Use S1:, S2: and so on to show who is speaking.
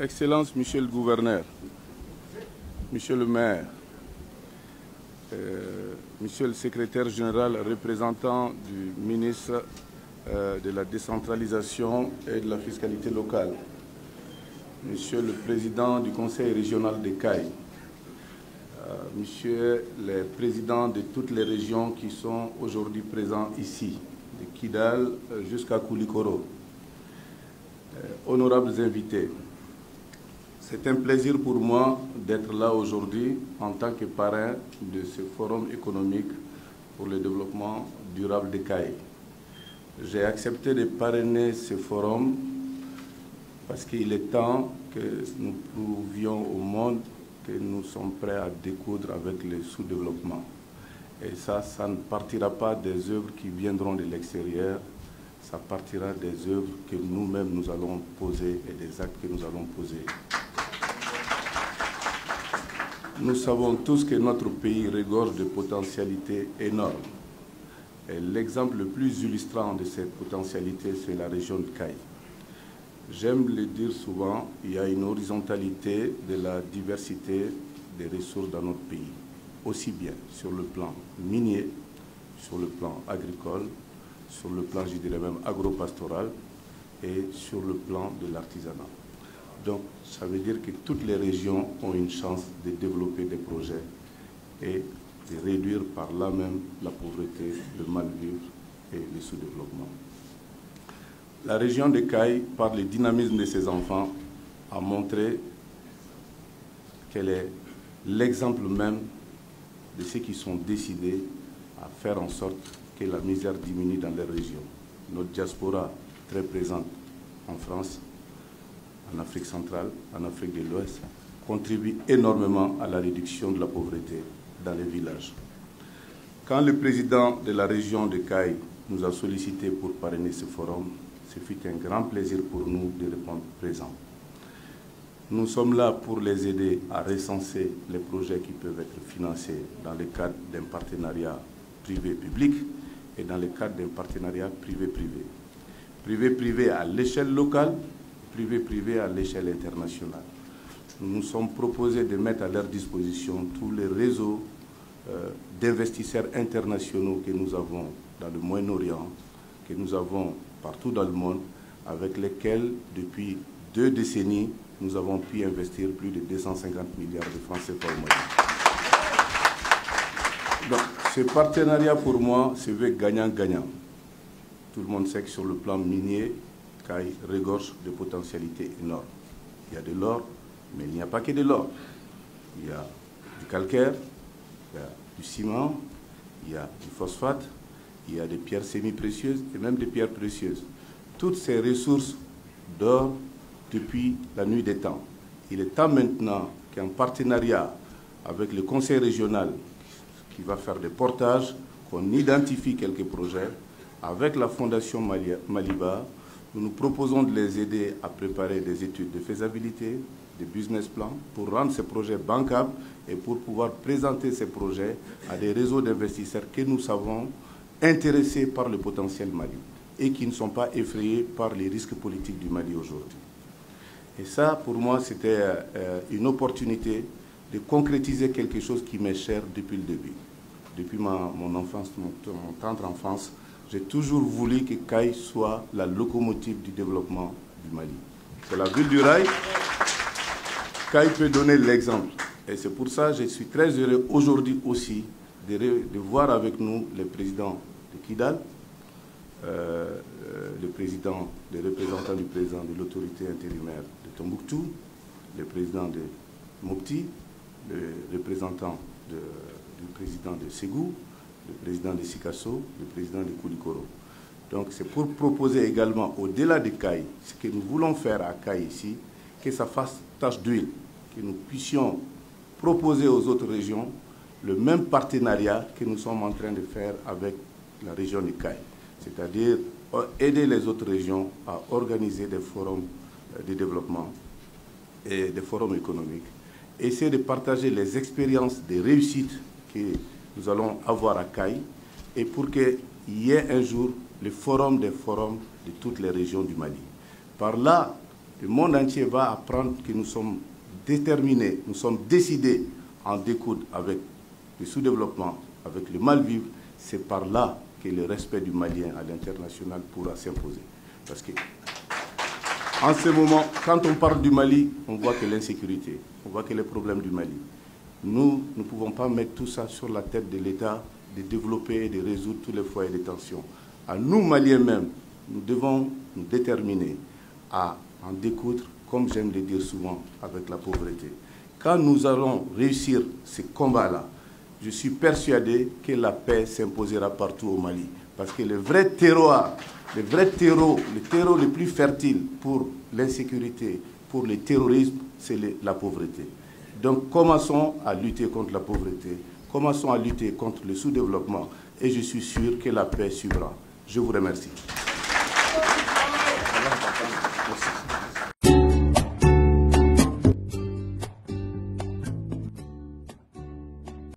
S1: Excellence, Monsieur le Gouverneur, Monsieur le Maire, Monsieur le Secrétaire Général représentant du ministre de la Décentralisation et de la Fiscalité locale, Monsieur le Président du Conseil régional de Caille, Monsieur le Président de toutes les régions qui sont aujourd'hui présents ici, de Kidal jusqu'à Koulikoro, honorables invités, c'est un plaisir pour moi d'être là aujourd'hui en tant que parrain de ce forum économique pour le développement durable de Caille. J'ai accepté de parrainer ce forum parce qu'il est temps que nous prouvions au monde que nous sommes prêts à découdre avec le sous-développement. Et ça ne partira pas des œuvres qui viendront de l'extérieur, ça partira des œuvres que nous-mêmes nous allons poser et des actes que nous allons poser. Nous savons tous que notre pays regorge de potentialités énormes. Et l'exemple le plus illustrant de cette potentialité, c'est la région de Caille. J'aime le dire souvent, il y a une horizontalité de la diversité des ressources dans notre pays, aussi bien sur le plan minier, sur le plan agricole, sur le plan, je dirais même, agropastoral et sur le plan de l'artisanat. Donc, ça veut dire que toutes les régions ont une chance de développer des projets et de réduire par là même la pauvreté, le mal-vivre et le sous-développement. La région de Caille, par le dynamisme de ses enfants, a montré qu'elle est l'exemple même de ceux qui sont décidés à faire en sorte que la misère diminue dans les régions. Notre diaspora, très présente en France, en Afrique centrale, en Afrique de l'Ouest, contribue énormément à la réduction de la pauvreté dans les villages. Quand le président de la région de Caille nous a sollicité pour parrainer ce forum, ce fut un grand plaisir pour nous de répondre présent. Nous sommes là pour les aider à recenser les projets qui peuvent être financés dans le cadre d'un partenariat privé-public et dans le cadre d'un partenariat privé-privé. Privé-privé à l'échelle locale, privé-privé à l'échelle internationale. Nous nous sommes proposés de mettre à leur disposition tous les réseaux d'investisseurs internationaux que nous avons dans le Moyen-Orient, que nous avons partout dans le monde, avec lesquels, depuis 2 décennies, nous avons pu investir plus de 250 milliards de francs CFA au Mali. Donc, ce partenariat, pour moi, se veut gagnant-gagnant. Tout le monde sait que sur le plan minier, Caille regorge de potentialités énormes. Il y a de l'or, mais il n'y a pas que de l'or. Il y a du calcaire, il y a du ciment, il y a du phosphate, il y a des pierres semi-précieuses et même des pierres précieuses. Toutes ces ressources d'or depuis la nuit des temps. Il est temps maintenant qu'un partenariat avec le conseil régional qui va faire des portages, qu'on identifie quelques projets, avec la fondation Maliba. Nous nous proposons de les aider à préparer des études de faisabilité, des business plans, pour rendre ces projets bancables et pour pouvoir présenter ces projets à des réseaux d'investisseurs que nous savons intéressés par le potentiel Mali et qui ne sont pas effrayés par les risques politiques du Mali aujourd'hui. Et ça, pour moi, c'était une opportunité de concrétiser quelque chose qui m'est cher depuis le début. Depuis mon enfance, mon tendre enfance, j'ai toujours voulu que Caille soit la locomotive du développement du Mali. C'est la ville du rail. Caille peut donner l'exemple. Et c'est pour ça que je suis très heureux aujourd'hui aussi de voir avec nous le président de Kidal, le représentant du président de l'autorité intérimaire de Tombouctou, le président de Mopti, le représentant du président de Ségou, le président de Sikasso, le président de Koulikoro. Donc c'est pour proposer également, au-delà de Caille, ce que nous voulons faire à Caille ici, que ça fasse tache d'huile, que nous puissions proposer aux autres régions le même partenariat que nous sommes en train de faire avec la région de Caille. C'est-à-dire aider les autres régions à organiser des forums de développement et des forums économiques. Essayer de partager les expériences de réussite que nous allons avoir à Caille et pour qu'il y ait un jour le forum des forums de toutes les régions du Mali. Par là, Le monde entier va apprendre que nous sommes déterminés, nous sommes décidés à en découdre avec le sous-développement, avec le mal-vivre. C'est par là que le respect du Malien à l'international pourra s'imposer. Parce que, en ce moment, quand on parle du Mali, on voit que l'insécurité, on voit que les problèmes du Mali. Nous ne pouvons pas mettre tout ça sur la tête de l'État, de développer et de résoudre tous les foyers de tension. À nous, Maliens même, nous devons nous déterminer à en découdre, comme j'aime le dire souvent, avec la pauvreté. Quand nous allons réussir ce combat-là, je suis persuadé que la paix s'imposera partout au Mali. Parce que le vrai terroir, le terreau le plus fertile pour l'insécurité, pour le terrorisme, c'est la pauvreté. Donc commençons à lutter contre la pauvreté, commençons à lutter contre le sous-développement et je suis sûr que la paix suivra. Je vous remercie.